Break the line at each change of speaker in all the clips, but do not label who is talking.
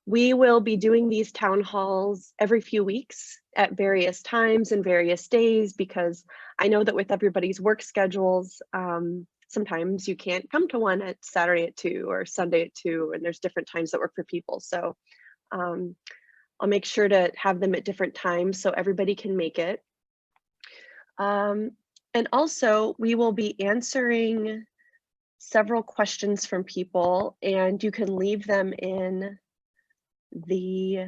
We will be doing these town halls every few weeks at various times and various days, because I know that with everybody's work schedules, sometimes you can't come to one at Saturday at 2 or Sunday at 2, and there's different times that work for people. So um, I'll make sure to have them at different times so everybody can make it. And also, we will be answering several questions from people, and you can leave them in the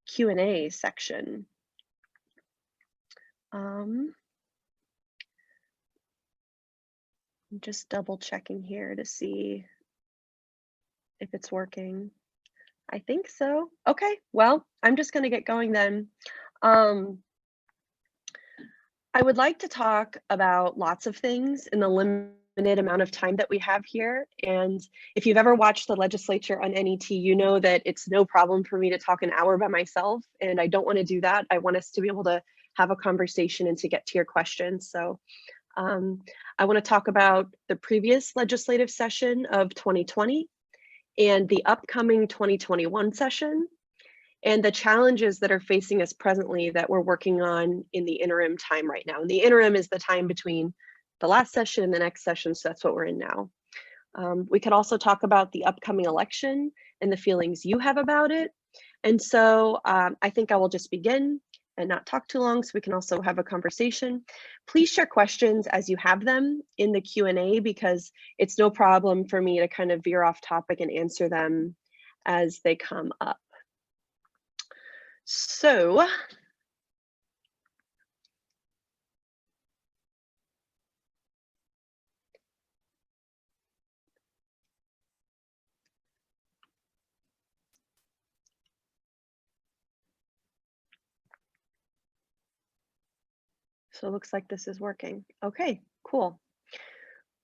Q&A section. I'm just double checking here to see if it's working. I think so. Okay, well, I'm just going to get going then. I would like to talk about lots of things in the limited amount of time that we have here. And if you've ever watched the legislature on NET, you know that it's no problem for me to talk an hour by myself, and I don't want to do that. I want us to be able to have a conversation and to get to your questions. So I want to talk about the previous legislative session of 2020 and the upcoming 2021 session, and the challenges that are facing us presently that we're working on in the interim time right now. And the interim is the time between the last session and the next session, so that's what we're in now. We could also talk about the upcoming election and the feelings you have about it. And so I think I will just begin and not talk too long so we can also have a conversation. Please share questions as you have them in the Q&A, because it's no problem for me to kind of veer off topic and answer them as they come up. So it looks like this is working. Okay, cool.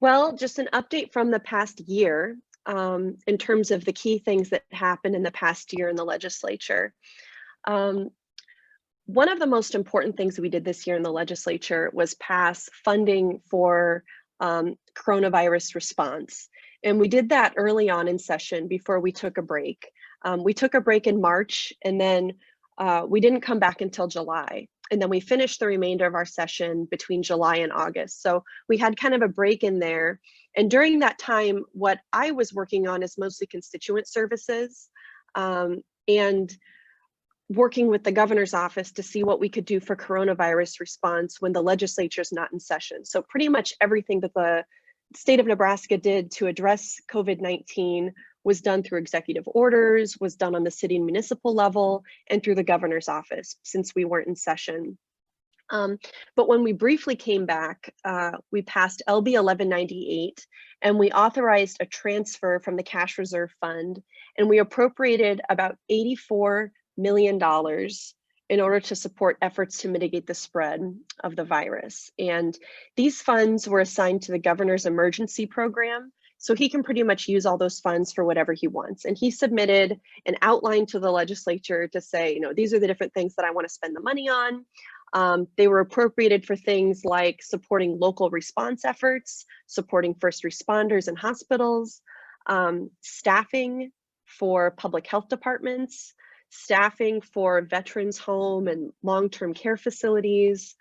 Well, just an update from the past year in terms of the key things that happened in the past year in the legislature. One of the most important things we did this year in the legislature was pass funding for coronavirus response. And we did that early on in session before we took a break. We took a break in March, and then we didn't come back until July. And then we finished the remainder of our session between July and August. So we had kind of a break in there. And during that time, what I was working on is mostly constituent services and working with the governor's office to see what we could do for coronavirus response when the legislature is not in session. So pretty much everything that the state of Nebraska did to address COVID-19 was done through executive orders, was done on the city and municipal level, and through the governor's office since we weren't in session. But when we briefly came back, we passed LB 1198, and we authorized a transfer from the cash reserve fund, and we appropriated about $84 million in order to support efforts to mitigate the spread of the virus. And these funds were assigned to the governor's emergency program, so he can pretty much use all those funds for whatever he wants. And he submitted an outline to the legislature to say, you know, these are the different things that I want to spend the money on. They were appropriated for things like supporting local response efforts, supporting first responders and hospitals, staffing for public health departments, staffing for veterans home and long-term care facilities.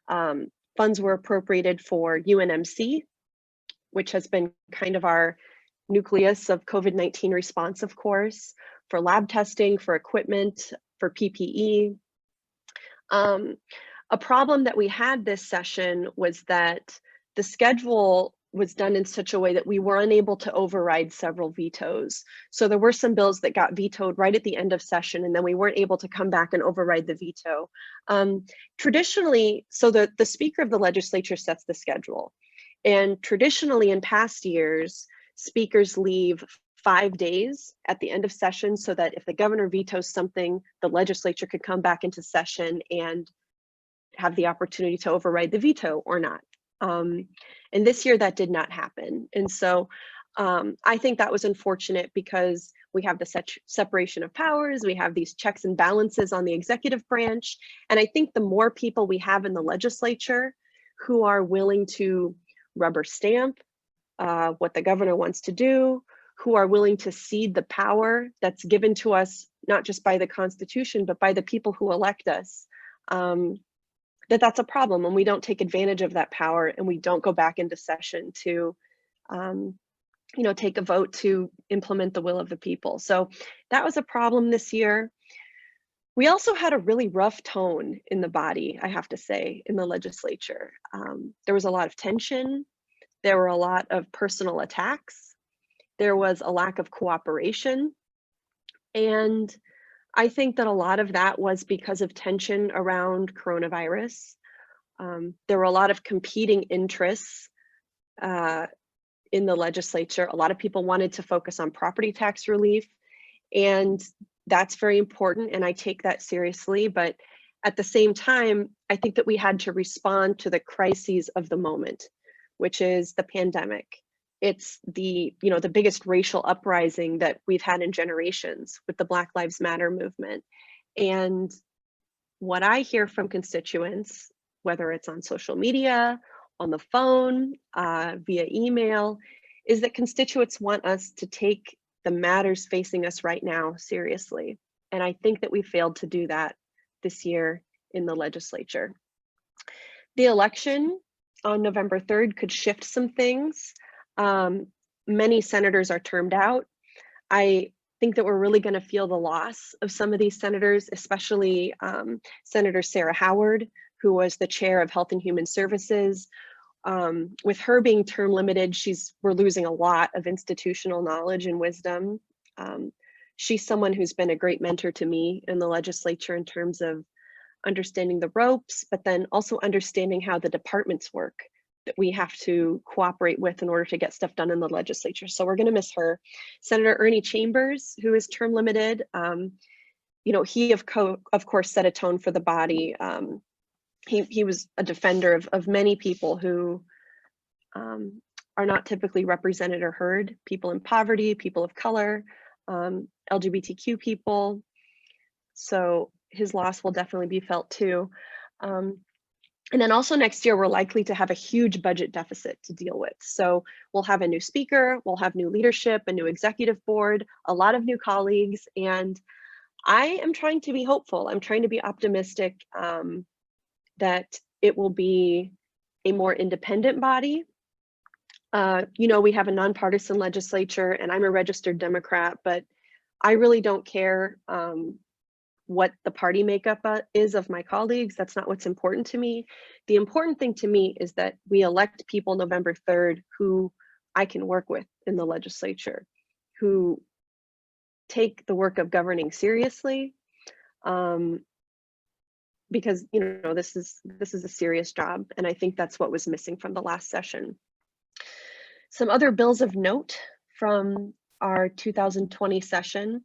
Funds were appropriated for UNMC, which has been kind of our nucleus of COVID-19 response, of course, for lab testing, for equipment, for PPE. A problem that we had this session was that the schedule was done in such a way that we were unable to override several vetoes. So there were some bills that got vetoed right at the end of session, and then we weren't able to come back and override the veto. Traditionally, so the Speaker of the legislature sets the schedule. And traditionally in past years, speakers leave 5 days at the end of session so that if the governor vetoes something, the legislature could come back into session and have the opportunity to override the veto or not. And this year that did not happen. And so I think that was unfortunate because we have the separation of powers, we have these checks and balances on the executive branch. And I think the more people we have in the legislature who are willing to rubber stamp what the governor wants to do, who are willing to cede the power that's given to us, not just by the Constitution, but by the people who elect us, that's a problem, and we don't take advantage of that power, and we don't go back into session to take a vote to implement the will of the people. So that was a problem this year. We also had a really rough tone in the body, I have to say, in the legislature. There was a lot of tension. There were a lot of personal attacks. There was a lack of cooperation. And I think that a lot of that was because of tension around coronavirus. There were a lot of competing interests in the legislature. A lot of people wanted to focus on property tax relief, and that's very important, and I take that seriously. But at the same time, I think that we had to respond to the crises of the moment, which is the pandemic. It's the biggest racial uprising that we've had in generations with the Black Lives Matter movement. And what I hear from constituents, whether it's on social media, on the phone, via email, is that constituents want us to take the matters facing us right now seriously. And I think that we failed to do that this year in the legislature. The election on November 3rd could shift some things. Many senators are termed out. I think that we're really going to feel the loss of some of these senators, especially Senator Sarah Howard, who was the chair of Health and Human Services. With her being term limited, we're losing a lot of institutional knowledge and wisdom. She's someone who's been a great mentor to me in the legislature in terms of understanding the ropes, but then also understanding how the departments work that we have to cooperate with in order to get stuff done in the legislature. So we're going to miss her. Senator Ernie Chambers, who is term limited, he of course set a tone for the body. He was a defender of many people who are not typically represented or heard, people in poverty, people of color, LGBTQ people. So his loss will definitely be felt too. And then also next year, we're likely to have a huge budget deficit to deal with. So we'll have a new speaker, we'll have new leadership, a new executive board, a lot of new colleagues. And I am trying to be hopeful. I'm trying to be optimistic that it will be a more independent body. We have a nonpartisan legislature, and I'm a registered Democrat, but I really don't care what the party makeup is of my colleagues. That's not what's important to me. The important thing to me is that we elect people November 3rd who I can work with in the legislature, who take the work of governing seriously, because this is a serious job, and I think that's what was missing from the last session. Some other bills of note from our 2020 session.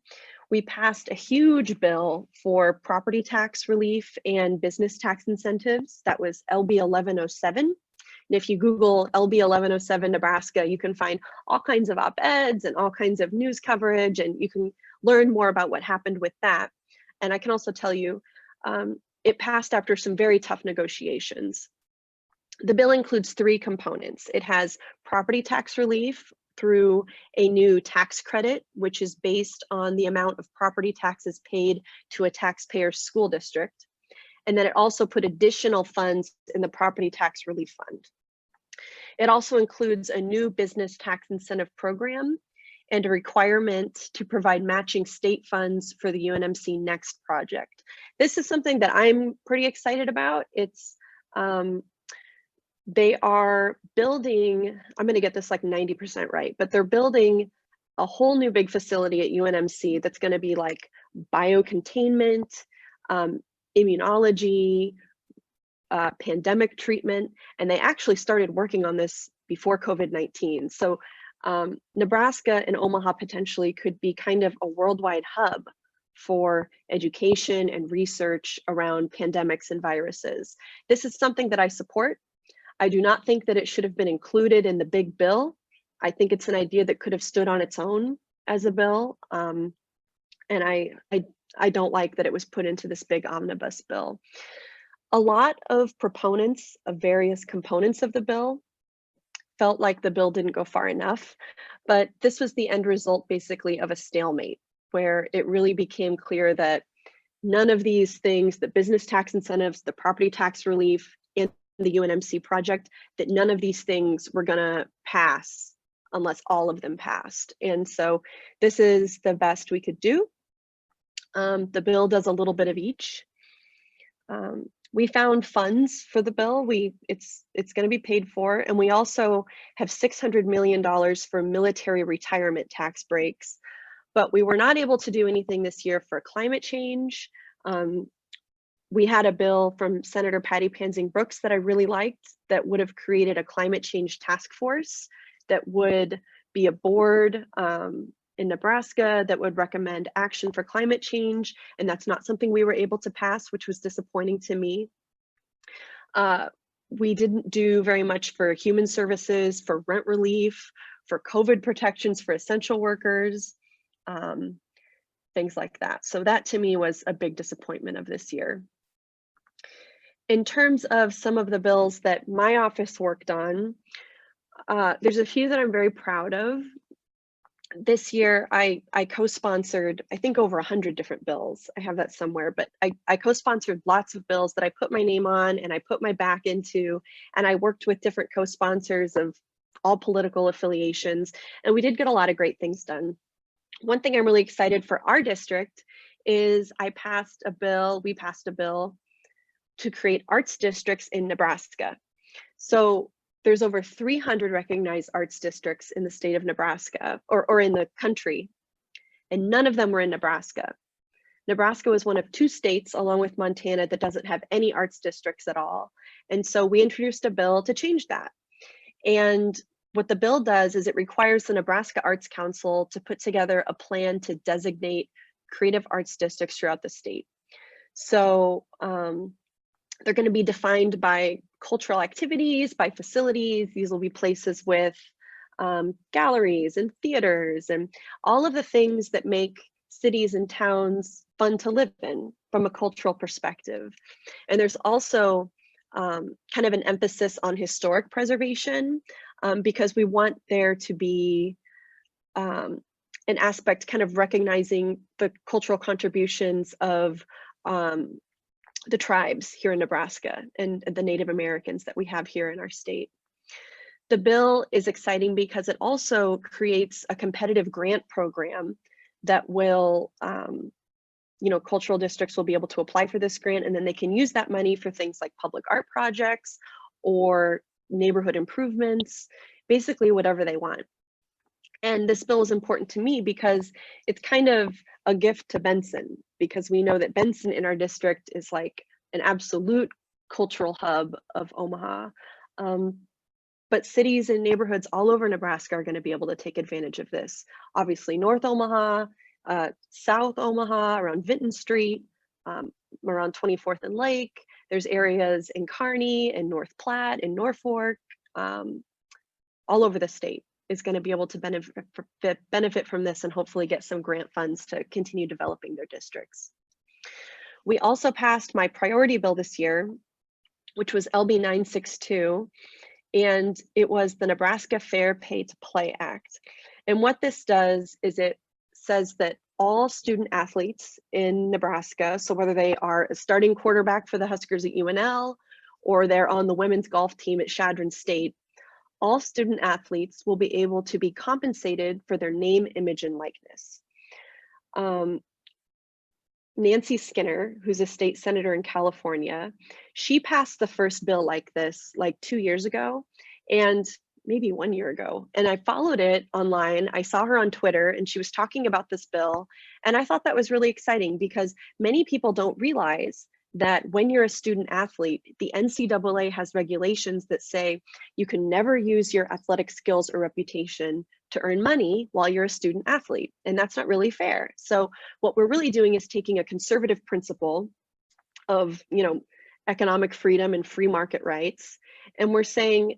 We passed a huge bill for property tax relief and business tax incentives. That was LB 1107. And if you Google LB 1107 Nebraska, you can find all kinds of op-eds and all kinds of news coverage, and you can learn more about what happened with that. And I can also tell you, it passed after some very tough negotiations. The bill includes 3 components. It has property tax relief through a new tax credit, which is based on the amount of property taxes paid to a taxpayer's school district. And then it also put additional funds in the property tax relief fund. It also includes a new business tax incentive program and a requirement to provide matching state funds for the UNMC Next project. This is something that I'm pretty excited about. It's they are building, I'm going to get this like 90% right, but they're building a whole new big facility at UNMC that's going to be like biocontainment, immunology, pandemic treatment, and they actually started working on this before COVID-19. So Nebraska and Omaha potentially could be kind of a worldwide hub for education and research around pandemics and viruses. This is something that I support. I do not think that it should have been included in the big bill. I think it's an idea that could have stood on its own as a bill. And I don't like that it was put into this big omnibus bill. A lot of proponents of various components of the bill felt like the bill didn't go far enough, but this was the end result basically of a stalemate, where it really became clear that none of these things, the business tax incentives, the property tax relief, and the UNMC project, that none of these things were gonna pass unless all of them passed. And so this is the best we could do. The bill does a little bit of each. We found funds for the bill. It's going to be paid for, and we also have $600 million for military retirement tax breaks. But we were not able to do anything this year for climate change. We had a bill from Senator Patty Pansing Brooks that I really liked that would have created a climate change task force that would be a board in Nebraska that would recommend action for climate change. And that's not something we were able to pass, which was disappointing to me. We didn't do very much for human services, for rent relief, for COVID protections for essential workers, things like that. So that to me was a big disappointment of this year. In terms of some of the bills that my office worked on, there's a few that I'm very proud of. This year, I co-sponsored, I think, over 100 different bills. I have that somewhere, but I co-sponsored lots of bills that I put my name on and I put my back into, and I worked with different co-sponsors of all political affiliations, and we did get a lot of great things done. One thing I'm really excited for our district is we passed a bill to create arts districts in Nebraska. So there's over 300 recognized arts districts in the state of Nebraska, or in the country, and none of them were in Nebraska. Nebraska was one of 2 states, along with Montana, that doesn't have any arts districts at all. And so we introduced a bill to change that. And what the bill does is it requires the Nebraska Arts Council to put together a plan to designate creative arts districts throughout the state. So they're going to be defined by cultural activities, by facilities. These will be places with galleries and theaters and all of the things that make cities and towns fun to live in from a cultural perspective. And there's also kind of an emphasis on historic preservation because we want there to be an aspect kind of recognizing the cultural contributions of the tribes here in Nebraska and the Native Americans that we have here in our state. The bill is exciting because it also creates a competitive grant program that will, cultural districts will be able to apply for this grant, and then they can use that money for things like public art projects or neighborhood improvements, basically whatever they want. And this bill is important to me because it's kind of a gift to Benson, because we know that Benson in our district is like an absolute cultural hub of Omaha. But cities and neighborhoods all over Nebraska are going to be able to take advantage of this. Obviously, North Omaha, South Omaha, around Vinton Street, around 24th and Lake. There's areas in Kearney and North Platte and Norfolk, all over the state is going to be able to benefit from this and hopefully get some grant funds to continue developing their districts. We also passed my priority bill this year, which was LB 962, and it was the Nebraska Fair Pay to Play Act. And what this does is it says that all student athletes in Nebraska, so whether they are a starting quarterback for the Huskers at UNL or they're on the women's golf team at Chadron State, all student athletes will be able to be compensated for their name, image, and likeness. Nancy Skinner, who's a state senator in California, she passed the first bill like this like 2 years ago and maybe 1 year ago. And I followed it online. I saw her on Twitter and she was talking about this bill. And I thought that was really exciting because many people don't realize that when you're a student athlete, the NCAA has regulations that say you can never use your athletic skills or reputation to earn money while you're a student athlete. And that's not really fair. So what we're really doing is taking a conservative principle of, economic freedom and free market rights. And we're saying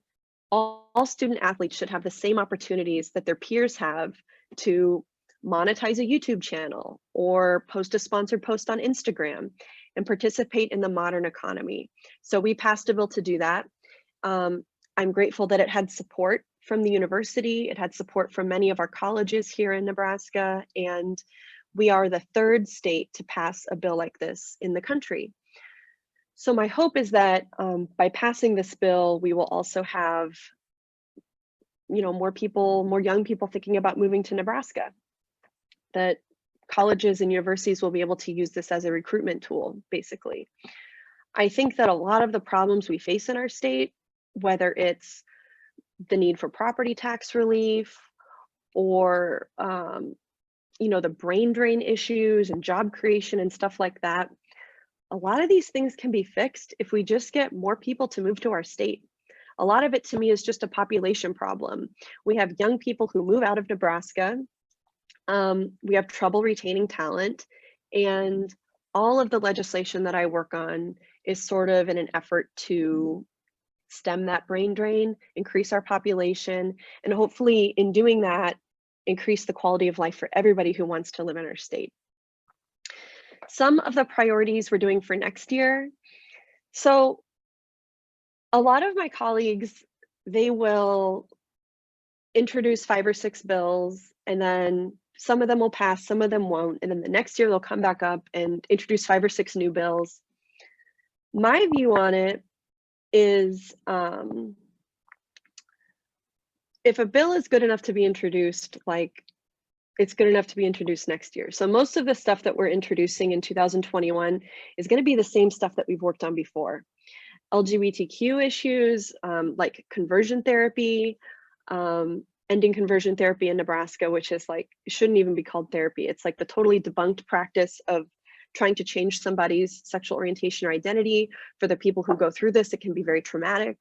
all student athletes should have the same opportunities that their peers have to monetize a YouTube channel or post a sponsored post on Instagram and participate in the modern economy. So we passed a bill to do that. I'm grateful that it had support from the university. It had support from many of our colleges here in Nebraska, and we are the third state to pass a bill like this in the country. So my hope is that by passing this bill, we will also have, more people, more young people thinking about moving to Nebraska, that colleges and universities will be able to use this as a recruitment tool, basically. I think that a lot of the problems we face in our state, whether it's the need for property tax relief or, the brain drain issues and job creation and stuff like that, a lot of these things can be fixed if we just get more people to move to our state. A lot of it to me is just a population problem. We have young people who move out of Nebraska. We have trouble retaining talent, and all of the legislation that I work on is sort of in an effort to stem that brain drain, increase our population, and hopefully in doing that, increase the quality of life for everybody who wants to live in our state. Some of the priorities we're doing for next year. So a lot of my colleagues, they will introduce 5 or 6 bills, and then some of them will pass, some of them won't, and then the next year they'll come back up and introduce 5 or 6 new bills. My view on it is, if a bill is good enough to be introduced, it's good enough to be introduced next year. So most of the stuff that we're introducing in 2021 is going to be the same stuff that we've worked on before. LGBTQ issues, like conversion therapy, ending conversion therapy in Nebraska, which is shouldn't even be called therapy. It's like the totally debunked practice of trying to change somebody's sexual orientation or identity. For the people who go through this, it can be very traumatic.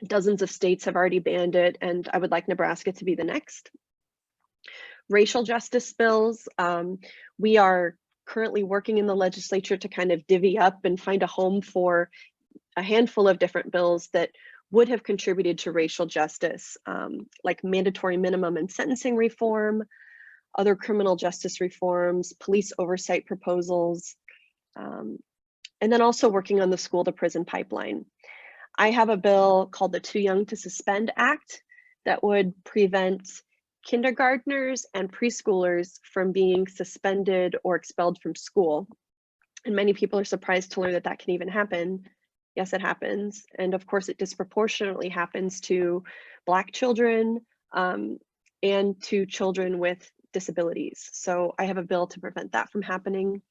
Dozens of states have already banned it, and I would like Nebraska to be the next. Racial justice bills. We are currently working in the legislature to kind of divvy up and find a home for a handful of different bills that would have contributed to racial justice, like mandatory minimum and sentencing reform, other criminal justice reforms, police oversight proposals, and then also working on the school to prison pipeline. I have a bill called the Too Young to Suspend Act that would prevent kindergartners and preschoolers from being suspended or expelled from school. And many people are surprised to learn that that can even happen. Yes, it happens. And of course, it disproportionately happens to Black children and to children with disabilities. So I have a bill to prevent that from happening.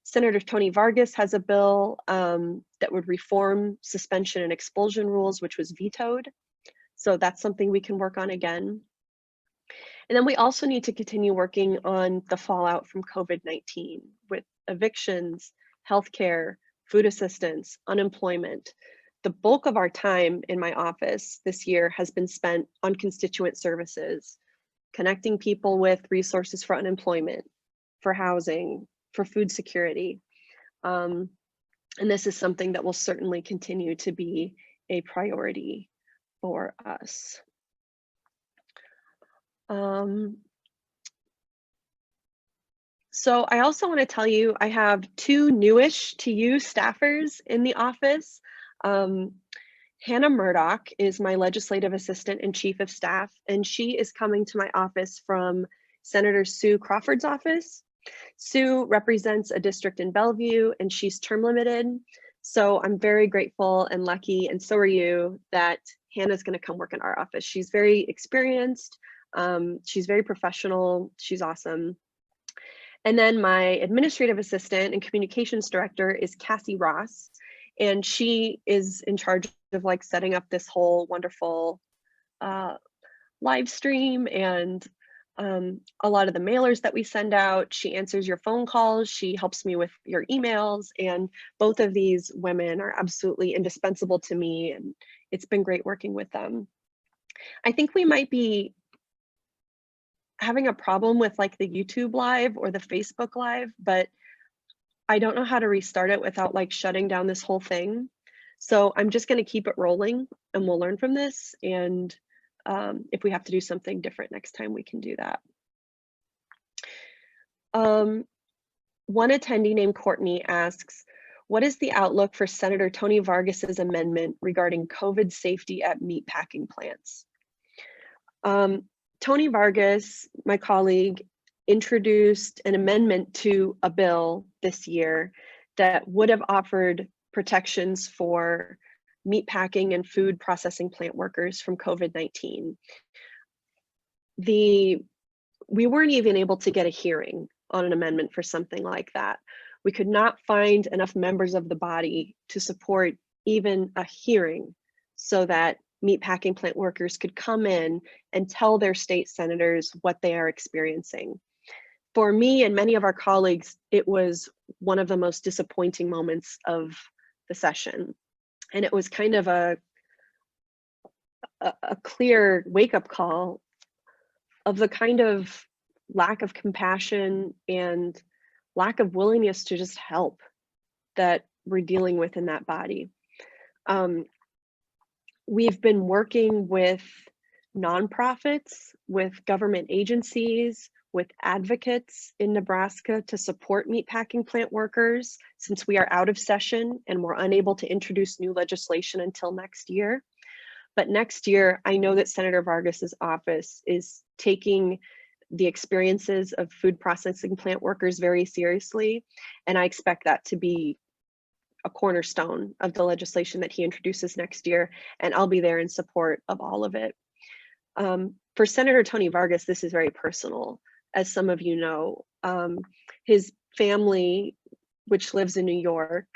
Senator Tony Vargas has a bill that would reform suspension and expulsion rules, which was vetoed. So that's something we can work on again. And then we also need to continue working on the fallout from COVID-19 with evictions, healthcare, food assistance, unemployment. The bulk of our time in my office this year has been spent on constituent services, connecting people with resources for unemployment, for housing, for food security. And this is something that will certainly continue to be a priority for us. So I also want to tell you, I have 2 newish to you staffers in the office. Hannah Murdoch is my legislative assistant and chief of staff, and she is coming to my office from Senator Sue Crawford's office. Sue represents a district in Bellevue, and she's term limited. So I'm very grateful and lucky, and so are you, that Hannah's going to come work in our office. She's very experienced. She's very professional. She's awesome. And then my administrative assistant and communications director is Cassie Ross, and she is in charge of setting up this whole wonderful live stream and a lot of the mailers that we send out. She answers your phone calls. She helps me with your emails, and both of these women are absolutely indispensable to me, and it's been great working with them. I think we might be having a problem with the YouTube live or the Facebook live, but I don't know how to restart it without shutting down this whole thing. So I'm just going to keep it rolling, and we'll learn from this. And if we have to do something different next time, we can do that. One attendee named Courtney asks, what is the outlook for Senator Tony Vargas's amendment regarding COVID safety at meatpacking plants? Tony Vargas, my colleague, introduced an amendment to a bill this year that would have offered protections for meatpacking and food processing plant workers from COVID-19. We weren't even able to get a hearing on an amendment for something like that. We could not find enough members of the body to support even a hearing so that meatpacking plant workers could come in and tell their state senators what they are experiencing. For me and many of our colleagues, it was one of the most disappointing moments of the session. And it was kind of a clear wake-up call of the kind of lack of compassion and lack of willingness to just help that we're dealing with in that body. We've been working with nonprofits, with government agencies, with advocates in Nebraska to support meatpacking plant workers since we are out of session and we're unable to introduce new legislation until next year. But next year, I know that Senator Vargas's office is taking the experiences of food processing plant workers very seriously, and I expect that to be a cornerstone of the legislation that he introduces next year, and I'll be there in support of all of it. For Senator Tony Vargas, this is very personal, as some of you know. His family, which lives in New York,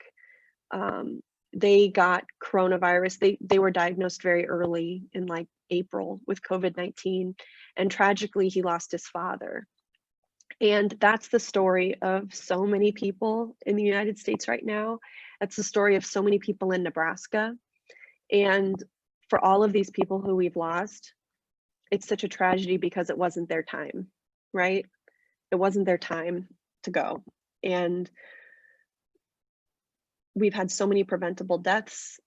they got coronavirus. They were diagnosed very early in like April with COVID-19, and tragically he lost his father. And that's the story of so many people in the United States right now. That's the story of so many people in Nebraska. And for all of these people who we've lost, it's such a tragedy because it wasn't their time, right? It wasn't their time to go. And we've had so many preventable deaths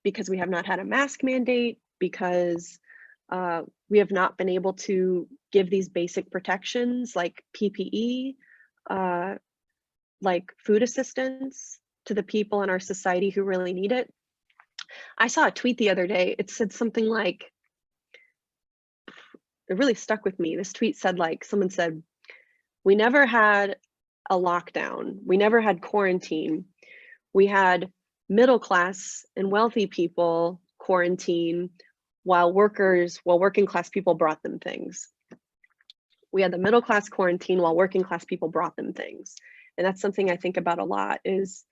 because we have not had a mask mandate, because we have not been able to give these basic protections like PPE, like food assistance to the people in our society who really need it. I saw a tweet the other day. It said something like, it really stuck with me. This tweet said, like, someone said, we never had a lockdown. We never had quarantine. We had middle class and wealthy people quarantine while working class people brought them things. We had the middle class quarantine while working class people brought them things. And that's something I think about a lot, is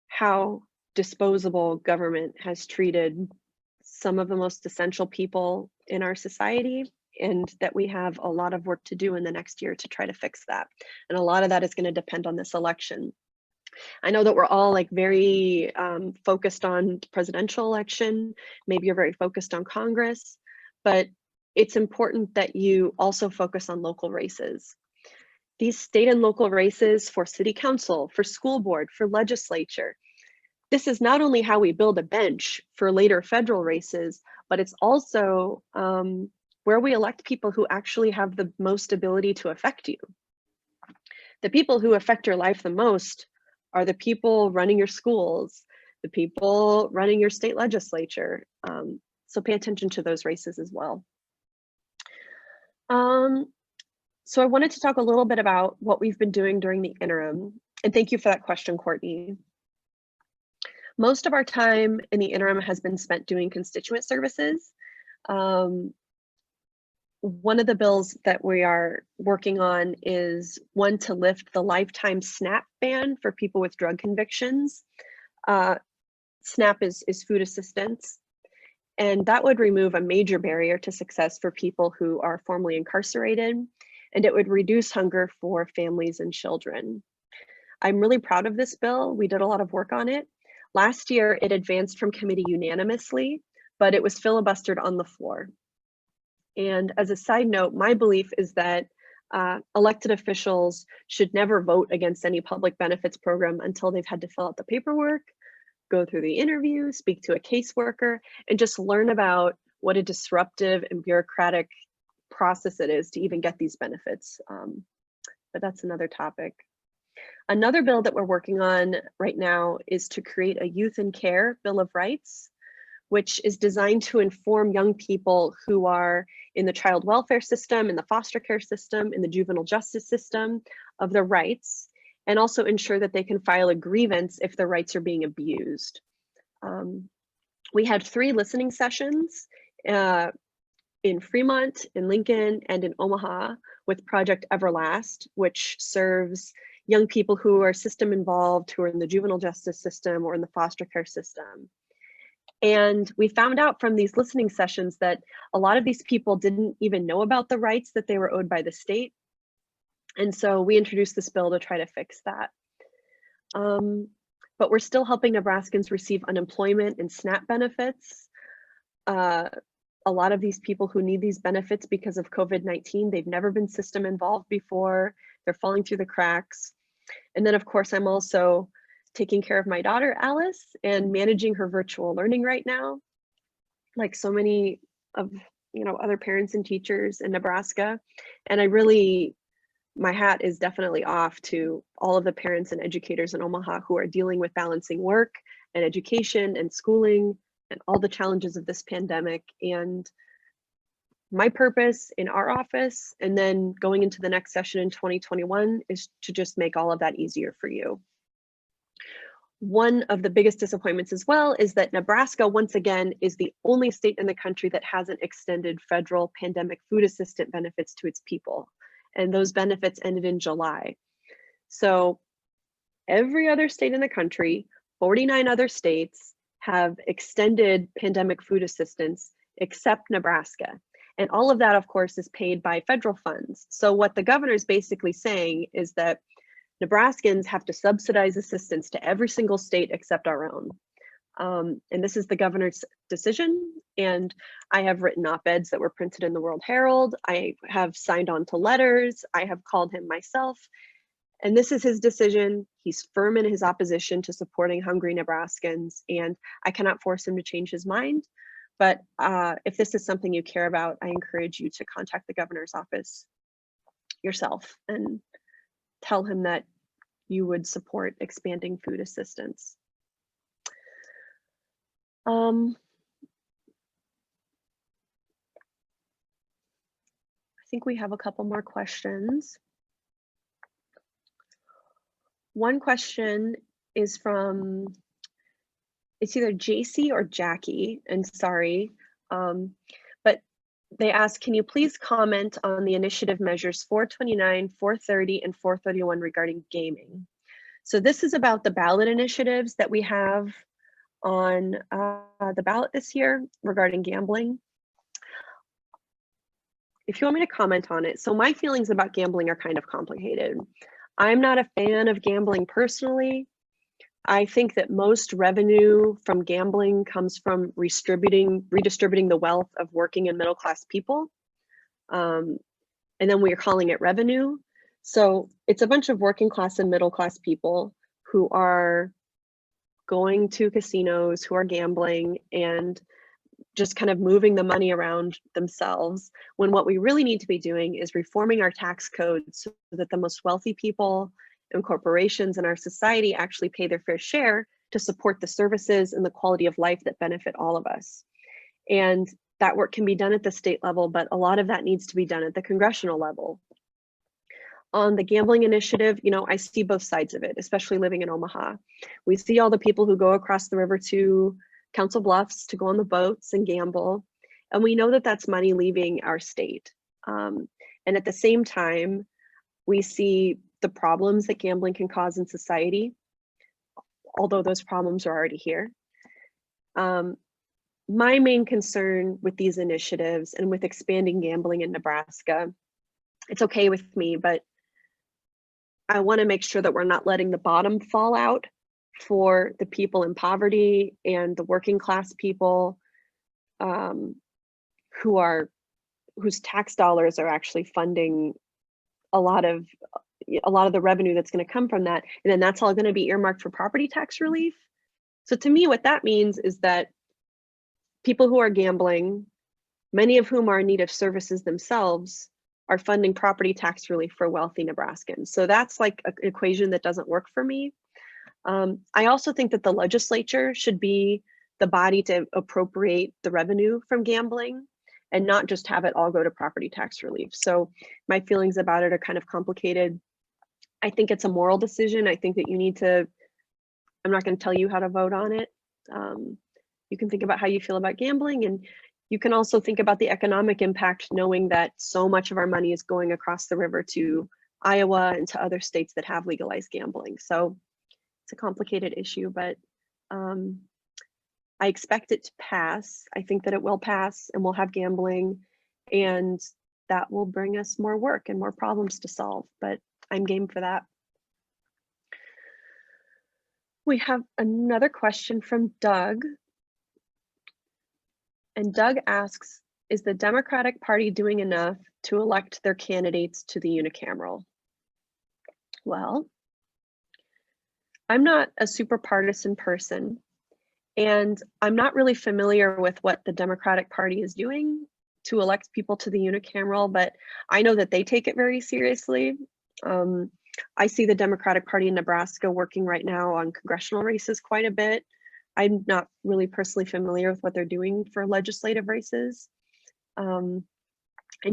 how disposable government has treated some of the most essential people in our society, and that we have a lot of work to do in the next year to try to fix that. And a lot of that is going to depend on this election. I know that we're all like very focused on the presidential election. Maybe you're very focused on Congress, but it's important that you also focus on local races. These state and local races for city council, for school board, for legislature, this is not only how we build a bench for later federal races, but it's also where we elect people who actually have the most ability to affect you. The people who affect your life the most are the people running your schools, the people running your state legislature. So pay attention to those races as well. So I wanted to talk a little bit about what we've been doing during the interim. And thank you for that question, Courtney. Most of our time in the interim has been spent doing constituent services. One of the bills that we are working on is one to lift the lifetime SNAP ban for people with drug convictions. SNAP is food assistance, and that would remove a major barrier to success for people who are formerly incarcerated, and it would reduce hunger for families and children. I'm really proud of this bill. We did a lot of work on it. Last year, it advanced from committee unanimously, but it was filibustered on the floor. And as a side note, my belief is that elected officials should never vote against any public benefits program until they've had to fill out the paperwork, go through the interview, speak to a caseworker, and just learn about what a disruptive and bureaucratic process it is to even get these benefits. But that's another topic. Another bill that we're working on right now is to create a Youth in Care Bill of Rights, which is designed to inform young people who are in the child welfare system, in the foster care system, in the juvenile justice system of their rights, and also ensure that they can file a grievance if their rights are being abused. We had 3 listening sessions in Fremont, in Lincoln, and in Omaha with Project Everlast, which serves young people who are system involved, who are in the juvenile justice system or in the foster care system. And we found out from these listening sessions that a lot of these people didn't even know about the rights that they were owed by the state. And so we introduced this bill to try to fix that. But we're still helping Nebraskans receive unemployment and SNAP benefits. A lot of these people who need these benefits because of COVID-19, they've never been system involved before. They're falling through the cracks. And then of course, I'm also taking care of my daughter, Alice, and managing her virtual learning right now, like so many of other parents and teachers in Nebraska. And my hat is definitely off to all of the parents and educators in Omaha who are dealing with balancing work and education and schooling and all the challenges of this pandemic. And my purpose in our office, and then going into the next session in 2021, is to just make all of that easier for you. One of the biggest disappointments as well is that Nebraska, once again, is the only state in the country that hasn't extended federal pandemic food assistance benefits to its people. And those benefits ended in July. So every other state in the country, 49 other states, have extended pandemic food assistance except Nebraska. And all of that, of course, is paid by federal funds. So what the governor is basically saying is that Nebraskans have to subsidize assistance to every single state except our own. And this is the governor's decision. And I have written op-eds that were printed in the World Herald. I have signed on to letters. I have called him myself. And this is his decision. He's firm in his opposition to supporting hungry Nebraskans, and I cannot force him to change his mind. But if this is something you care about, I encourage you to contact the governor's office yourself and tell him that you would support expanding food assistance. I think we have a couple more questions. One question is from, it's either JC or Jackie, and sorry, but they ask, can you please comment on the initiative measures 429, 430, and 431 regarding gaming? So this is about the ballot initiatives that we have on the ballot this year regarding gambling. If you want me to comment on it, so my feelings about gambling are kind of complicated. I'm not a fan of gambling personally. I think that most revenue from gambling comes from redistributing the wealth of working and middle class people. And then we're calling it revenue. So it's a bunch of working class and middle class people who are going to casinos, who are gambling and just kind of moving the money around themselves, when what we really need to be doing is reforming our tax code so that the most wealthy people and corporations in our society actually pay their fair share to support the services and the quality of life that benefit all of us. And that work can be done at the state level, but a lot of that needs to be done at the congressional level. On the gambling initiative, I see both sides of it, especially living in Omaha. We see all the people who go across the river to Council Bluffs to go on the boats and gamble. And we know that that's money leaving our state. And at the same time, we see the problems that gambling can cause in society, although those problems are already here. My main concern with these initiatives and with expanding gambling in Nebraska, it's okay with me, but I want to make sure that we're not letting the bottom fall out for the people in poverty and the working class people whose tax dollars are actually funding a lot of the revenue that's going to come from that, and then that's all going to be earmarked for property tax relief. So to me, what that means is that people who are gambling, many of whom are in need of services themselves, are funding property tax relief for wealthy Nebraskans. So that's like an equation that doesn't work for me. I also think that the legislature should be the body to appropriate the revenue from gambling and not just have it all go to property tax relief. So my feelings about it are kind of complicated. I think it's a moral decision. I think that you need to, I'm not going to tell you how to vote on it. You can think about how you feel about gambling, and you can also think about the economic impact, knowing that so much of our money is going across the river to Iowa and to other states that have legalized gambling. So it's a complicated issue, but I expect it to pass. I think that it will pass and we'll have gambling, and that will bring us more work and more problems to solve, but I'm game for that. We have another question from Doug. And Doug asks, is the Democratic Party doing enough to elect their candidates to the unicameral? Well, I'm not a super partisan person, and I'm not really familiar with what the Democratic Party is doing to elect people to the unicameral, but I know that they take it very seriously. I see the Democratic Party in Nebraska working right now on congressional races quite a bit. I'm not really personally familiar with what they're doing for legislative races. In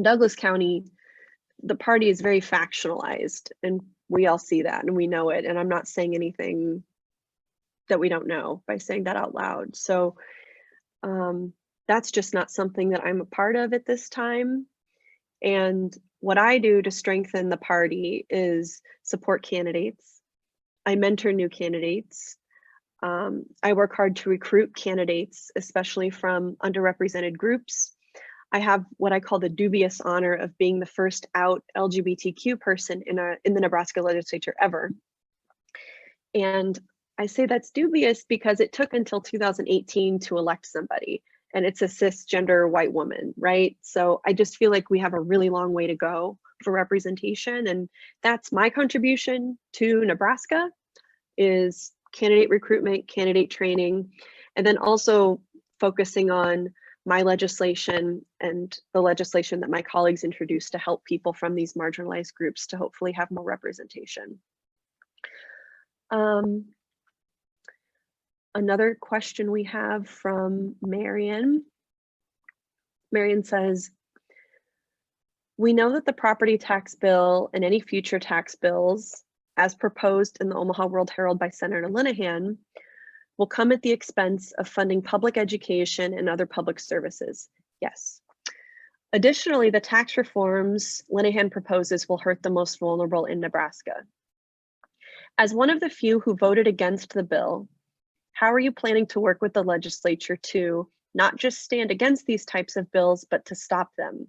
Douglas County, the party is very factionalized, and we all see that and we know it. And I'm not saying anything that we don't know by saying that out loud. So that's just not something that I'm a part of at this time. And what I do to strengthen the party is support candidates. I mentor new candidates. I work hard to recruit candidates, especially from underrepresented groups. I have what I call the dubious honor of being the first out LGBTQ person in the Nebraska legislature ever. And I say that's dubious because it took until 2018 to elect somebody, and it's a cisgender white woman, right? So I just feel like we have a really long way to go for representation, and that's my contribution to Nebraska is candidate recruitment, candidate training, and then also focusing on my legislation and the legislation that my colleagues introduced to help people from these marginalized groups to hopefully have more representation. Another question we have from Marion. Marion says, we know that the property tax bill and any future tax bills, as proposed in the Omaha World Herald by Senator Linehan, will come at the expense of funding public education and other public services. Yes. Additionally, the tax reforms Linehan proposes will hurt the most vulnerable in Nebraska. As one of the few who voted against the bill, how are you planning to work with the legislature to not just stand against these types of bills, but to stop them?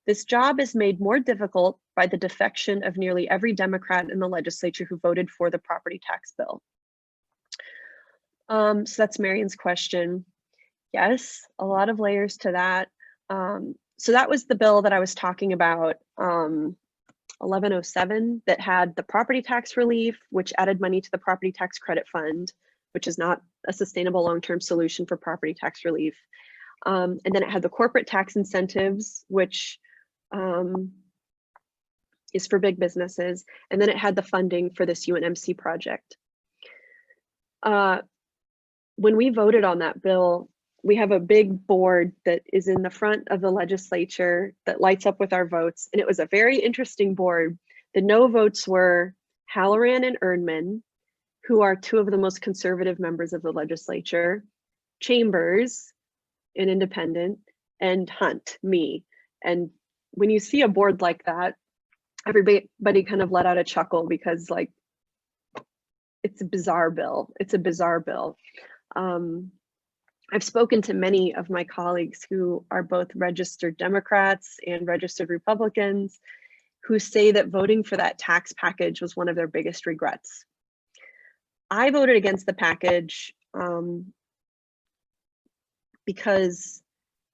This job is made more difficult by the defection of nearly every Democrat in the legislature who voted for the property tax bill. So that's Marion's question. Yes, a lot of layers to that. So that was the bill that I was talking about, 1107, that had the property tax relief, which added money to the property tax credit fund, which is not a sustainable long-term solution for property tax relief. And then it had the corporate tax incentives, which is for big businesses. And then it had the funding for this UNMC project. When we voted on that bill, we have a big board that is in the front of the legislature that lights up with our votes. And it was a very interesting board. The no votes were Halloran and Erdman, who are two of the most conservative members of the legislature, Chambers, an independent, and Hunt, me. And when you see a board like that, everybody kind of let out a chuckle because, like, it's a bizarre bill. It's a bizarre bill. I've spoken to many of my colleagues who are both registered Democrats and registered Republicans who say that voting for that tax package was one of their biggest regrets. I voted against the package because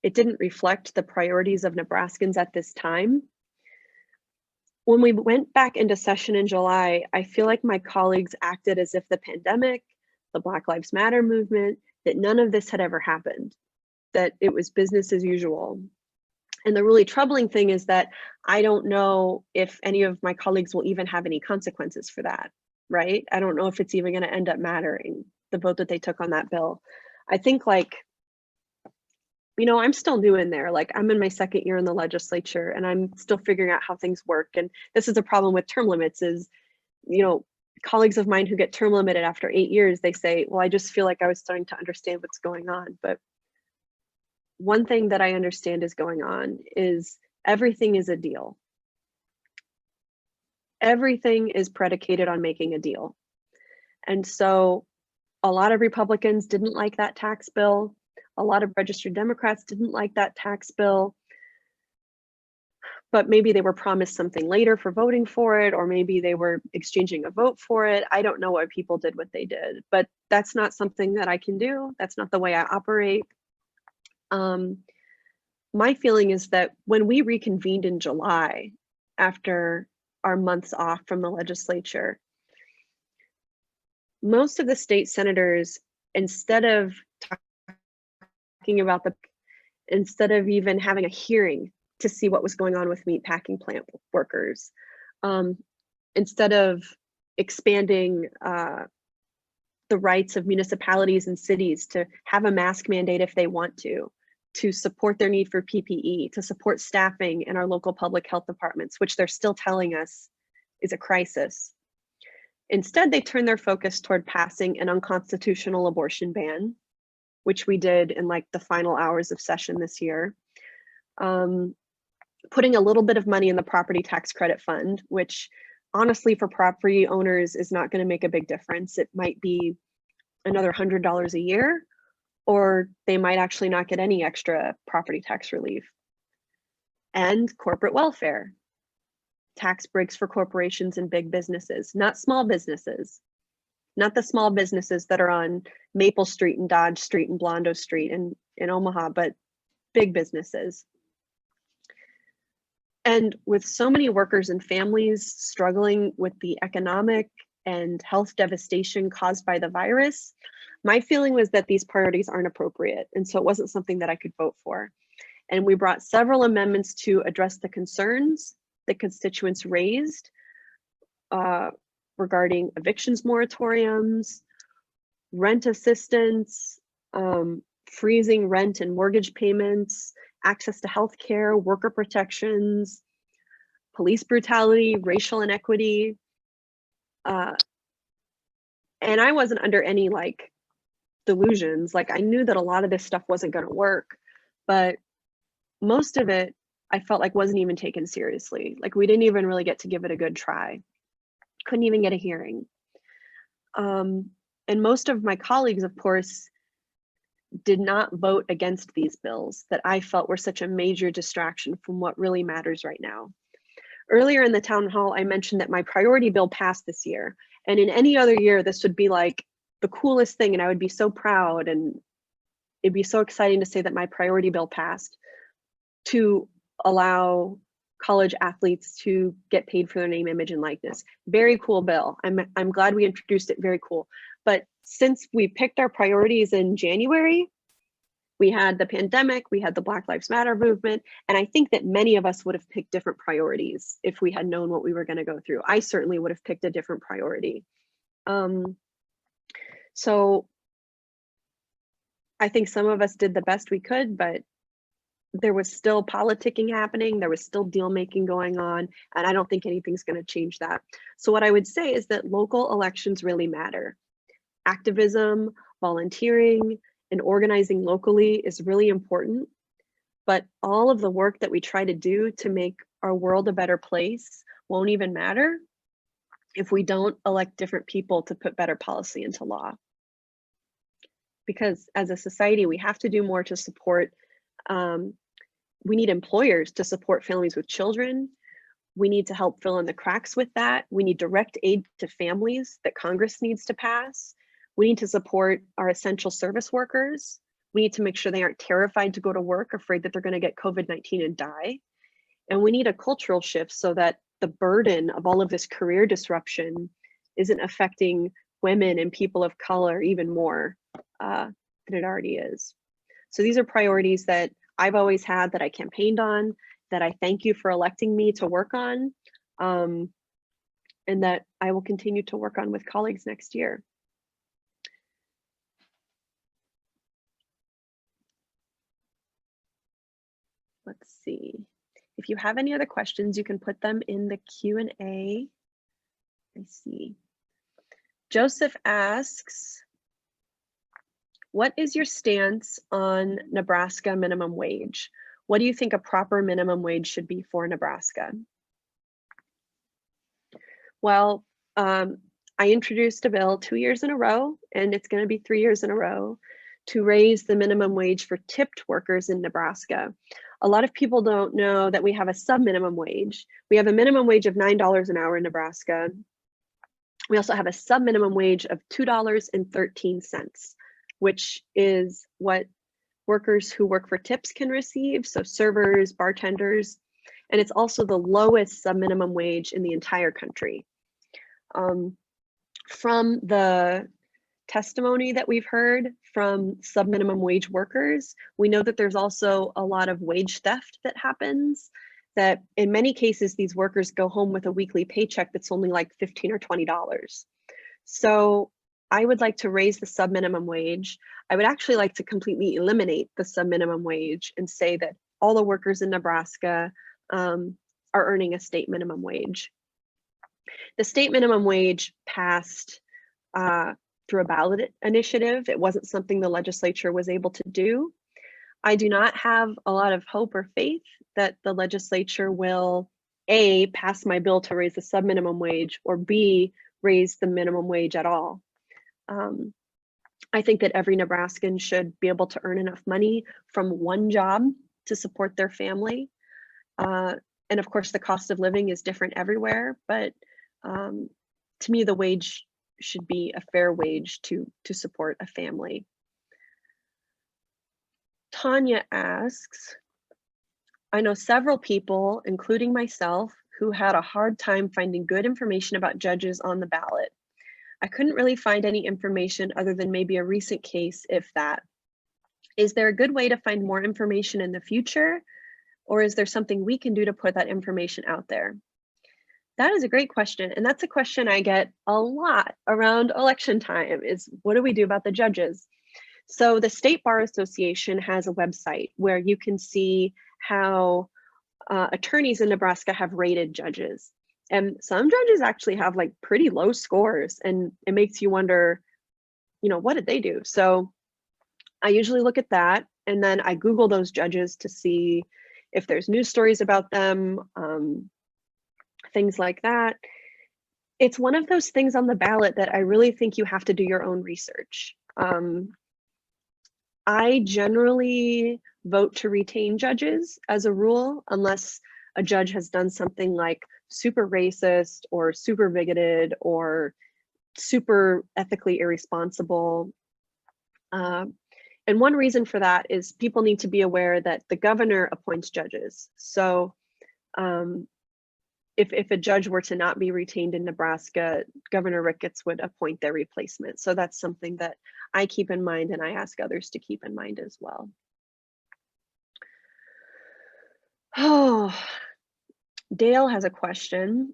it didn't reflect the priorities of Nebraskans at this time. When we went back into session in July, I feel like my colleagues acted as if the pandemic, the Black Lives Matter movement, that none of this had ever happened, that it was business as usual. And the really troubling thing is that I don't know if any of my colleagues will even have any consequences for that, right? I don't know if it's even going to end up mattering, the vote that they took on that bill. I think, like, I'm still new in there. Like, I'm in my second year in the legislature and I'm still figuring out how things work. And this is a problem with term limits is, colleagues of mine who get term limited after 8 years, they say, well, I just feel like I was starting to understand what's going on. But one thing that I understand is going on is everything is a deal. Everything is predicated on making a deal. And so a lot of Republicans didn't like that tax bill. A lot of registered Democrats didn't like that tax bill. But maybe they were promised something later for voting for it, or maybe they were exchanging a vote for it. I don't know why people did what they did, but that's not something that I can do. That's not the way I operate. My feeling is that when we reconvened in July, after our months off from the legislature, most of the state senators, instead of instead of even having a hearing to see what was going on with meatpacking plant workers, instead of expanding the rights of municipalities and cities to have a mask mandate if they want to support their need for PPE, to support staffing in our local public health departments, which they're still telling us is a crisis. Instead, they turned their focus toward passing an unconstitutional abortion ban, which we did in like the final hours of session this year. Putting a little bit of money in the property tax credit fund, which honestly for property owners is not going to make a big difference. It might be another $100 a year, or they might actually not get any extra property tax relief. And corporate welfare, tax breaks for corporations and big businesses, not small businesses, not the small businesses that are on Maple Street and Dodge Street and Blondo Street in Omaha, but big businesses. And with so many workers and families struggling with the economic and health devastation caused by the virus, my feeling was that these priorities aren't appropriate. And so it wasn't something that I could vote for. And we brought several amendments to address the concerns that constituents raised regarding evictions moratoriums, rent assistance, freezing rent and mortgage payments, access to health care, worker protections, police brutality, racial inequity. And I wasn't under any like delusions. Like, I knew that a lot of this stuff wasn't going to work, but most of it I felt like wasn't even taken seriously. Like, we didn't even really get to give it a good try. Couldn't even get a hearing. And most of my colleagues, of course, did not vote against these bills that I felt were such a major distraction from what really matters right now. Earlier in the town hall, I mentioned that my priority bill passed this year. And in any other year, this would be like the coolest thing, and I would be so proud, and it'd be so exciting to say that my priority bill passed to allow college athletes to get paid for their name, image, and likeness. Very cool bill. I'm glad we introduced it. Very cool. But since we picked our priorities in January, we had the pandemic, we had the Black Lives Matter movement, and I think that many of us would have picked different priorities if we had known what we were going to go through. I certainly would have picked a different priority. So I think some of us did the best we could, but there was still politicking happening, there was still deal making going on, and I don't think anything's going to change that. So what I would say is that local elections really matter. Activism, volunteering, and organizing locally is really important, but all of the work that we try to do to make our world a better place won't even matter if we don't elect different people to put better policy into law. Because as a society, we have to do more to support, we need employers to support families with children. We need to help fill in the cracks with that. We need direct aid to families that Congress needs to pass. We need to support our essential service workers. We need to make sure they aren't terrified to go to work, afraid that they're going to get COVID-19 and die. And we need a cultural shift so that the burden of all of this career disruption isn't affecting women and people of color even more than it already is. So these are priorities that I've always had, that I campaigned on, that I thank you for electing me to work on, and that I will continue to work on with colleagues next year. Let's see. If you have any other questions, you can put them in the Q&A. I see. Joseph asks, what is your stance on Nebraska minimum wage? What do you think a proper minimum wage should be for Nebraska? Well, I introduced a bill 2 years in a row, and it's going to be 3 years in a row, to raise the minimum wage for tipped workers in Nebraska. A lot of people don't know that we have a sub-minimum wage. We have a minimum wage of $9 an hour in Nebraska. We also have a sub-minimum wage of $2.13, which is what workers who work for tips can receive, so servers, bartenders, and it's also the lowest sub-minimum wage in the entire country. From the testimony that we've heard from sub-minimum wage workers, we know that there's also a lot of wage theft that happens, that in many cases, these workers go home with a weekly paycheck that's only like $15 or $20. So I would like to raise the sub-minimum wage. I would actually like to completely eliminate the sub-minimum wage and say that all the workers in Nebraska are earning a state minimum wage. The state minimum wage passed through a ballot initiative. It wasn't something the legislature was able to do. I do not have a lot of hope or faith that the legislature will A, pass my bill to raise the sub-minimum wage, or B, raise the minimum wage at all. I think that every Nebraskan should be able to earn enough money from one job to support their family. And of course, the cost of living is different everywhere, but to me, the wage should be a fair wage to support a family. Tanya asks, I know several people, including myself, who had a hard time finding good information about judges on the ballot. I couldn't really find any information other than maybe a recent case, if that. Is there a good way to find more information in the future? Or is there something we can do to put that information out there? That is a great question. And that's a question I get a lot around election time, is what do we do about the judges? So the State Bar Association has a website where you can see how attorneys in Nebraska have rated judges. And some judges actually have like pretty low scores, and it makes you wonder, you know, what did they do? So I usually look at that, and then I Google those judges to see if there's news stories about them, things like that. It's one of those things on the ballot that I really think you have to do your own research. I generally vote to retain judges as a rule, unless a judge has done something like super racist or super bigoted or super ethically irresponsible. And one reason for that is people need to be aware that the governor appoints judges. So if a judge were to not be retained in Nebraska, Governor Ricketts would appoint their replacement. So that's something that I keep in mind, and I ask others to keep in mind as well. Oh, Dale has a question.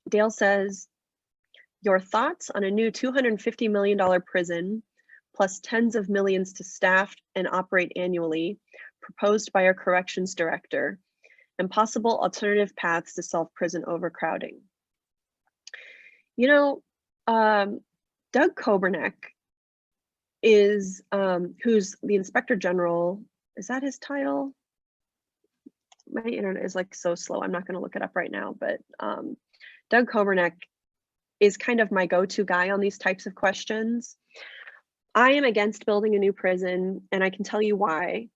Dale says, your thoughts on a new $250 million prison plus tens of millions to staff and operate annually, proposed by our corrections director, and possible alternative paths to solve prison overcrowding. You know, Doug Kobernick is, who's the Inspector General, is that his title? My internet is like so slow, I'm not gonna look it up right now, but Doug Kobernick is kind of my go-to guy on these types of questions. I am against building a new prison, and I can tell you why.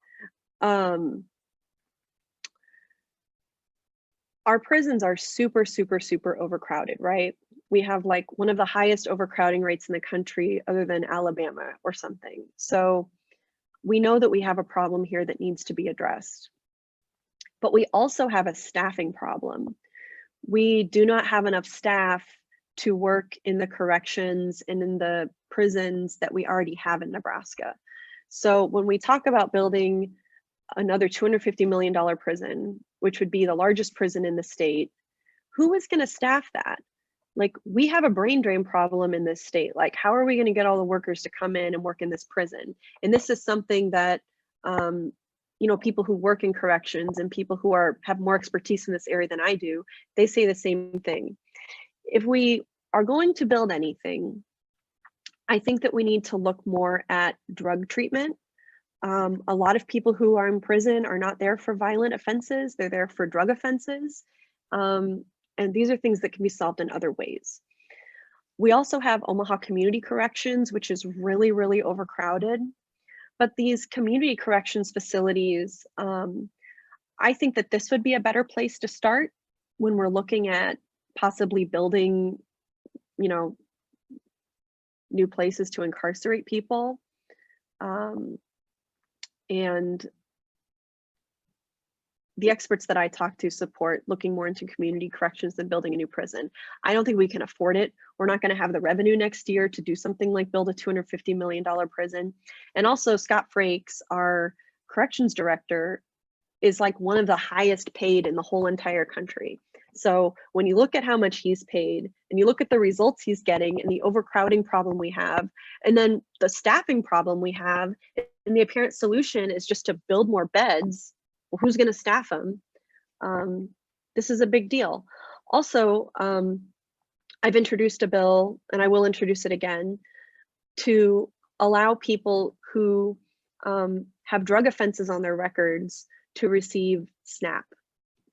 Our prisons are super, super, super overcrowded, right? We have like one of the highest overcrowding rates in the country other than Alabama or something. So we know that we have a problem here that needs to be addressed. But we also have a staffing problem. We do not have enough staff to work in the corrections and in the prisons that we already have in Nebraska. So when we talk about building another $250 million prison, which would be the largest prison in the state, who is going to staff that? Like, we have a brain drain problem in this state. Like, how are we going to get all the workers to come in and work in this prison? And this is something that, you know, people who work in corrections and people who have more expertise in this area than I do, they say the same thing. If we are going to build anything, I think that we need to look more at drug treatment. A lot of people who are in prison are not there for violent offenses, they're there for drug offenses. And these are things that can be solved in other ways. We also have Omaha Community Corrections, which is really, really overcrowded. But these community corrections facilities, I think that this would be a better place to start when we're looking at possibly building, you know, new places to incarcerate people. And the experts that I talk to support looking more into community corrections than building a new prison. I don't think we can afford it. We're not going to have the revenue next year to do something like build a $250 million prison. And also Scott Frakes, our corrections director, is like one of the highest paid in the whole entire country. So when you look at how much he's paid and you look at the results he's getting and the overcrowding problem we have, and then the staffing problem we have, and the apparent solution is just to build more beds, well, who's going to staff them? This is a big deal. Also, I've introduced a bill, and I will introduce it again, to allow people who have drug offenses on their records to receive SNAP,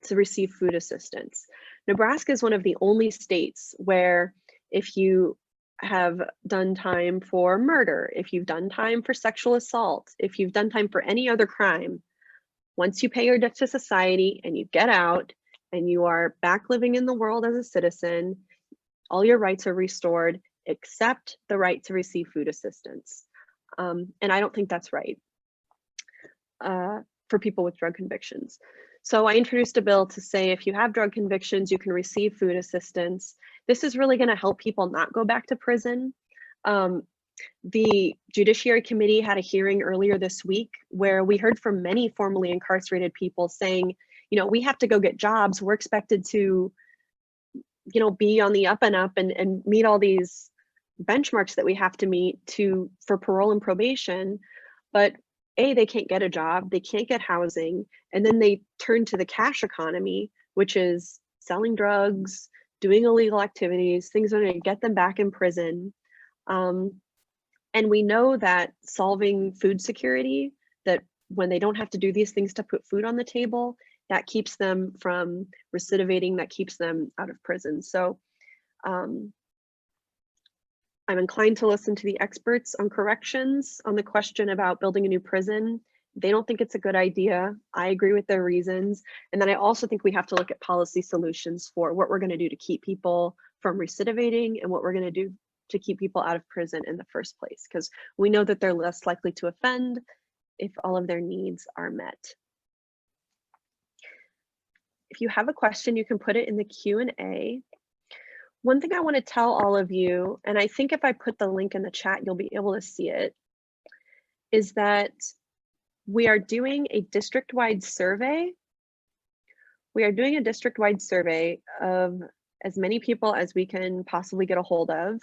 to receive food assistance. Nebraska is one of the only states where if you have done time for murder, if you've done time for sexual assault, if you've done time for any other crime, once you pay your debt to society and you get out and you are back living in the world as a citizen, all your rights are restored except the right to receive food assistance. And I don't think that's right for people with drug convictions. So I introduced a bill to say if you have drug convictions, you can receive food assistance. This is really going to help people not go back to prison. The Judiciary Committee had a hearing earlier this week where we heard from many formerly incarcerated people saying, you know, we have to go get jobs. We're expected to, you know, be on the up and up and meet all these benchmarks that we have to meet for parole and probation. But they can't get a job, they can't get housing, and then they turn to the cash economy, which is selling drugs, doing illegal activities, things that are going to get them back in prison. And we know that solving food security, that when they don't have to do these things to put food on the table, that keeps them from recidivating, that keeps them out of prison. So I'm inclined to listen to the experts on corrections on the question about building a new prison. They don't think it's a good idea. I agree with their reasons. And then I also think we have to look at policy solutions for what we're going to do to keep people from recidivating and what we're going to do to keep people out of prison in the first place, because we know that they're less likely to offend if all of their needs are met. If you have a question, you can put it in the Q&A. One thing I want to tell all of you, and I think if I put the link in the chat, you'll be able to see it, is that we are doing a district-wide survey. We are doing a district-wide survey of as many people as we can possibly get a hold of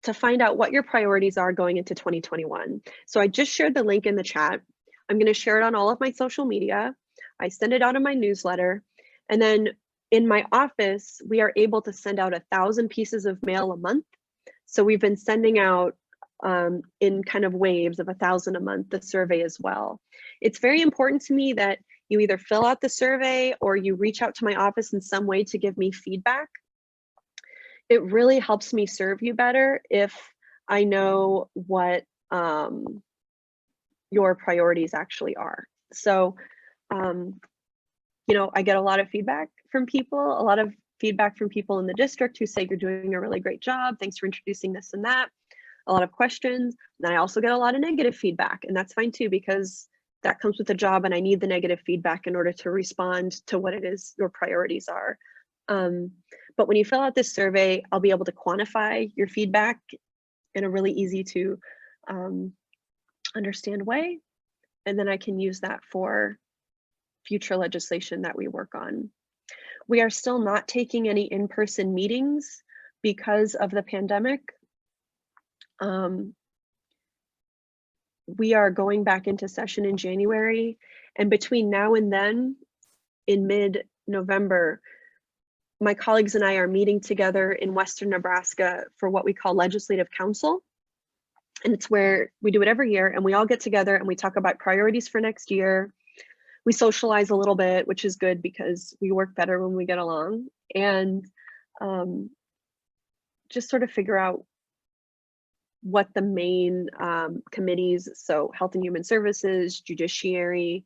to find out what your priorities are going into 2021. So I just shared the link in the chat. I'm going to share it on all of my social media. I send it out in my newsletter. And then in my office, we are able to send out 1,000 pieces of mail a month. So we've been sending out in kind of waves of 1,000 a month, the survey as well. It's very important to me that you either fill out the survey or you reach out to my office in some way to give me feedback. It really helps me serve you better if I know what your priorities actually are. So, you know, I get a lot of feedback from people, a lot of feedback from people in the district who say you're doing a really great job. Thanks for introducing this and that. A lot of questions. And I also get a lot of negative feedback, and that's fine too, because that comes with the job and I need the negative feedback in order to respond to what it is your priorities are. But when you fill out this survey, I'll be able to quantify your feedback in a really easy to understand way. and then I can use that for future legislation that we work on. We are still not taking any in-person meetings because of the pandemic. We are going back into session in January, and between now and then, in mid-November, my colleagues and I are meeting together in Western Nebraska for what we call Legislative Council. And it's where we do it every year, and we all get together and we talk about priorities for next year. We socialize a little bit, which is good because we work better when we get along, and just sort of figure out what the main committees, so Health and Human Services, Judiciary,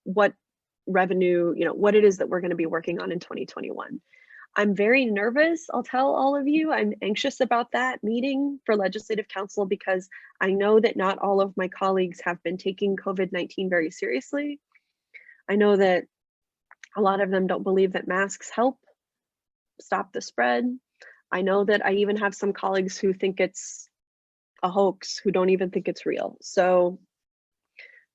what revenue, what it is that we're going to be working on in 2021. I'm very nervous, I'll tell all of you. I'm anxious about that meeting for Legislative Council because I know that not all of my colleagues have been taking COVID-19 very seriously. I know that a lot of them don't believe that masks help stop the spread. I know that I even have some colleagues who think it's a hoax, who don't even think it's real. So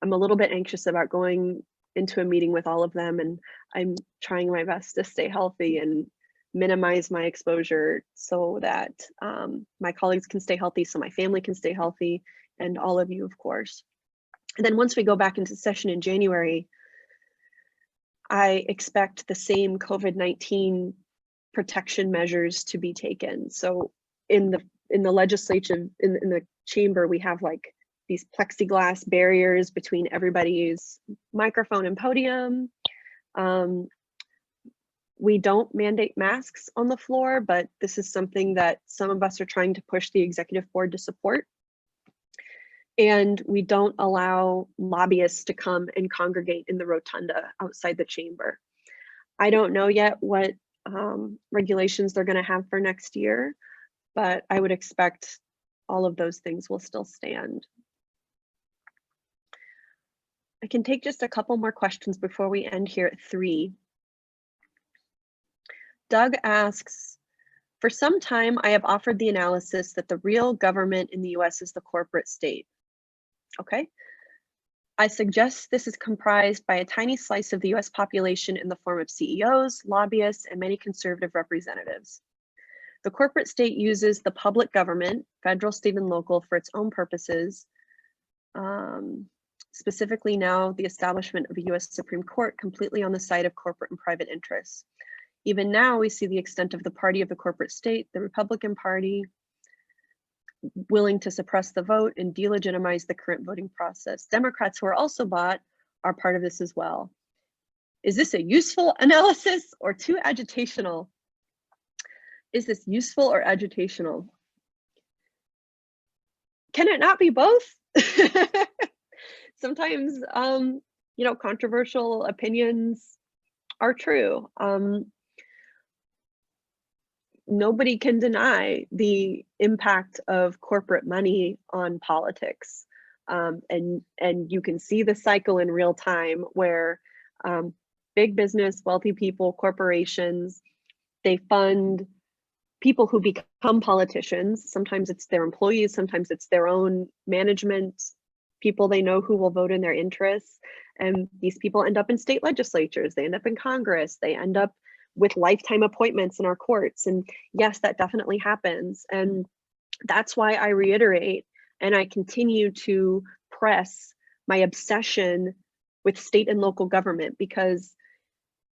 I'm a little bit anxious about going into a meeting with all of them, and I'm trying my best to stay healthy and minimize my exposure so that my colleagues can stay healthy, so my family can stay healthy, and all of you, of course. And then once we go back into session in January, I expect the same COVID-19 protection measures to be taken. So in the legislature, in the chamber, we have like these plexiglass barriers between everybody's microphone and podium. We don't mandate masks on the floor, but this is something that some of us are trying to push the executive board to support. And we don't allow lobbyists to come and congregate in the rotunda outside the chamber. I don't know yet what regulations they're going to have for next year, but I would expect all of those things will still stand. I can take just a couple more questions before we end here at 3. Doug asks, for some time, I have offered the analysis that the real government in the US is the corporate state. Okay. I suggest this is comprised by a tiny slice of the US population in the form of CEOs, lobbyists, and many conservative representatives. The corporate state uses the public government, federal, state, and local, for its own purposes. Specifically now, the establishment of a US Supreme Court completely on the side of corporate and private interests. Even now, we see the extent of the party of the corporate state, the Republican Party, willing to suppress the vote and delegitimize the current voting process. Democrats, who are also bought, are part of this as well. Is this a useful analysis or too agitational? Is this useful or agitational? Can it not be both? Sometimes, controversial opinions are true. Nobody can deny the impact of corporate money on politics. And you can see the cycle in real time where big business, wealthy people, corporations, they fund people who become politicians. Sometimes it's their employees, sometimes it's their own management, people they know who will vote in their interests. And these people end up in state legislatures, they end up in Congress, they end up with lifetime appointments in our courts. And yes, that definitely happens. And that's why I reiterate and I continue to press my obsession with state and local government, because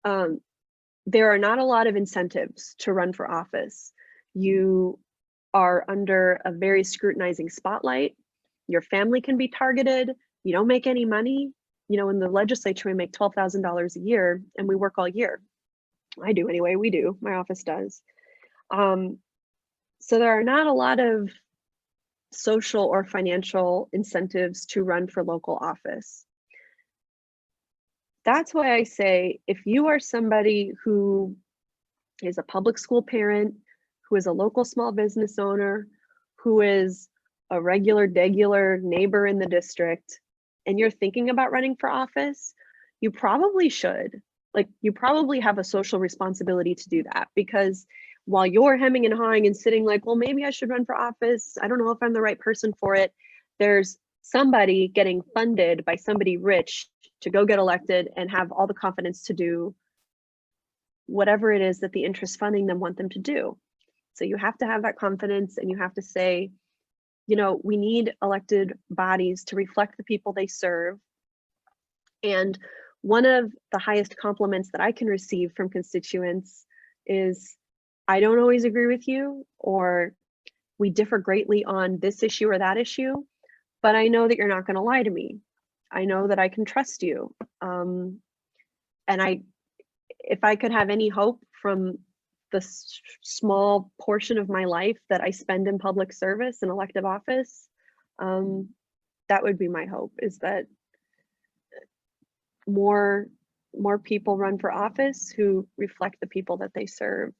there are not a lot of incentives to run for office. You are under a very scrutinizing spotlight. Your family can be targeted. You don't make any money. In the legislature, we make $12,000 a year and we work all year. I do anyway, we do, my office does. So there are not a lot of social or financial incentives to run for local office. That's why I say, if you are somebody who is a public school parent, who is a local small business owner, who is a regular neighbor in the district, and you're thinking about running for office, you probably should. You probably have a social responsibility to do that, because while you're hemming and hawing and sitting like, well, maybe I should run for office, I don't know if I'm the right person for it, there's somebody getting funded by somebody rich to go get elected and have all the confidence to do whatever it is that the interests funding them want them to do. So you have to have that confidence, and you have to say, you know, we need elected bodies to reflect the people they serve. And one of the highest compliments that I can receive from constituents is, I don't always agree with you, or we differ greatly on this issue or that issue, but I know that you're not going to lie to me. I know that I can trust you. And if I could have any hope from the small portion of my life that I spend in public service and elective office, that would be my hope, is that more people run for office who reflect the people that they serve.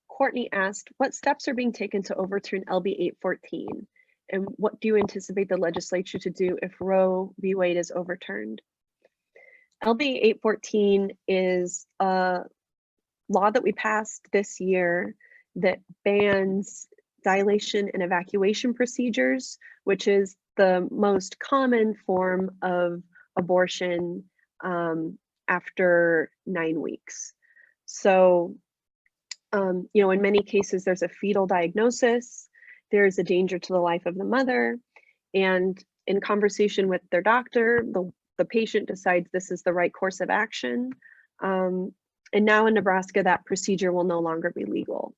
Courtney asked, what steps are being taken to overturn LB 814? And what do you anticipate the legislature to do if Roe v. Wade is overturned? LB 814 is a law that we passed this year that bans dilation and evacuation procedures, which is the most common form of abortion after 9 weeks. So, you know, in many cases, there's a fetal diagnosis, there's a danger to the life of the mother, and in conversation with their doctor, the patient decides this is the right course of action. And now in Nebraska, that procedure will no longer be legal.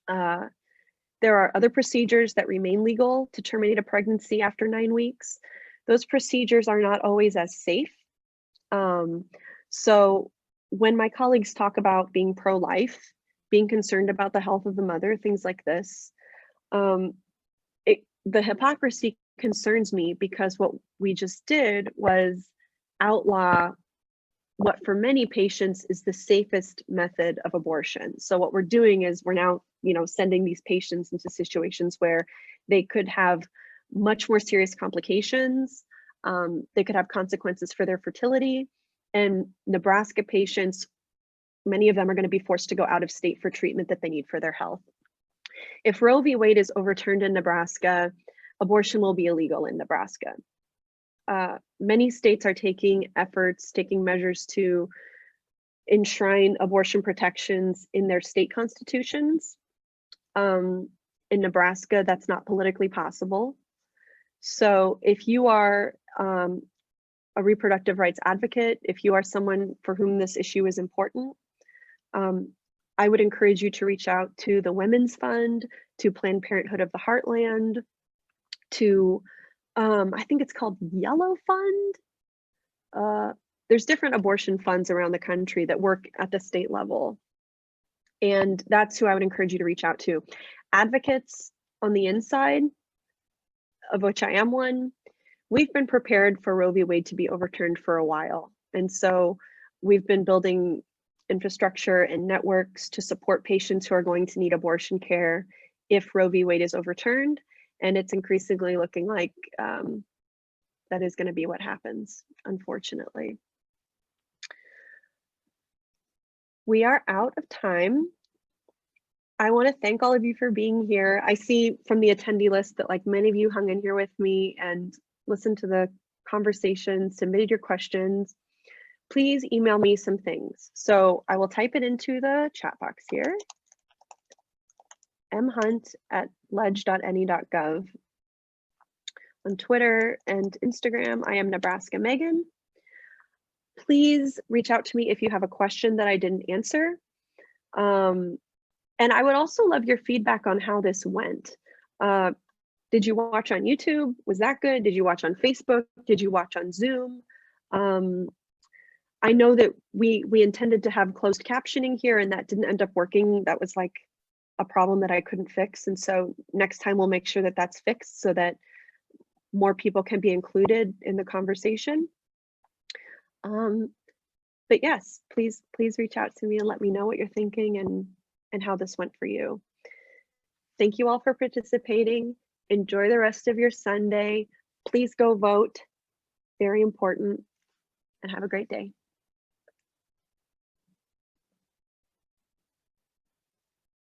There are other procedures that remain legal to terminate a pregnancy after 9 weeks. Those procedures are not always as safe. So when my colleagues talk about being pro-life, being concerned about the health of the mother, things like this, the hypocrisy concerns me, because what we just did was outlaw what for many patients is the safest method of abortion. So what we're doing is we're now, you know, sending these patients into situations where they could have much more serious complications. They could have consequences for their fertility. And Nebraska patients, many of them are going to be forced to go out of state for treatment that they need for their health. If Roe v. Wade is overturned in Nebraska, abortion will be illegal in Nebraska. Many states are taking measures to enshrine abortion protections in their state constitutions. In Nebraska, that's not politically possible. So if you are a reproductive rights advocate, if you are someone for whom this issue is important, I would encourage you to reach out to the Women's Fund, to Planned Parenthood of the Heartland, to I think it's called Yellow Fund. There's different abortion funds around the country that work at the state level. And that's who I would encourage you to reach out to. Advocates on the inside, of which I am one, we've been prepared for Roe v. Wade to be overturned for a while. And so we've been building infrastructure and networks to support patients who are going to need abortion care if Roe v. Wade is overturned. And it's increasingly looking like that is going to be what happens, unfortunately. We are out of time. I want to thank all of you for being here. I see from the attendee list that like many of you hung in here with me and listened to the conversation, submitted your questions. Please email me some things. So I will type it into the chat box here. mhunt@ledge.ne.gov. On Twitter and Instagram, I am Nebraska Megan. Please reach out to me if you have a question that I didn't answer. And I would also love your feedback on how this went. Did you watch on YouTube? Was that good? Did you watch on Facebook? Did you watch on Zoom? I know that we intended to have closed captioning here, and that didn't end up working. That was like a problem that I couldn't fix. And so next time we'll make sure that that's fixed so that more people can be included in the conversation. But yes, please reach out to me and let me know what you're thinking and how this went for you. Thank you all for participating. Enjoy the rest of your Sunday. Please go vote. Very important. And have a great day.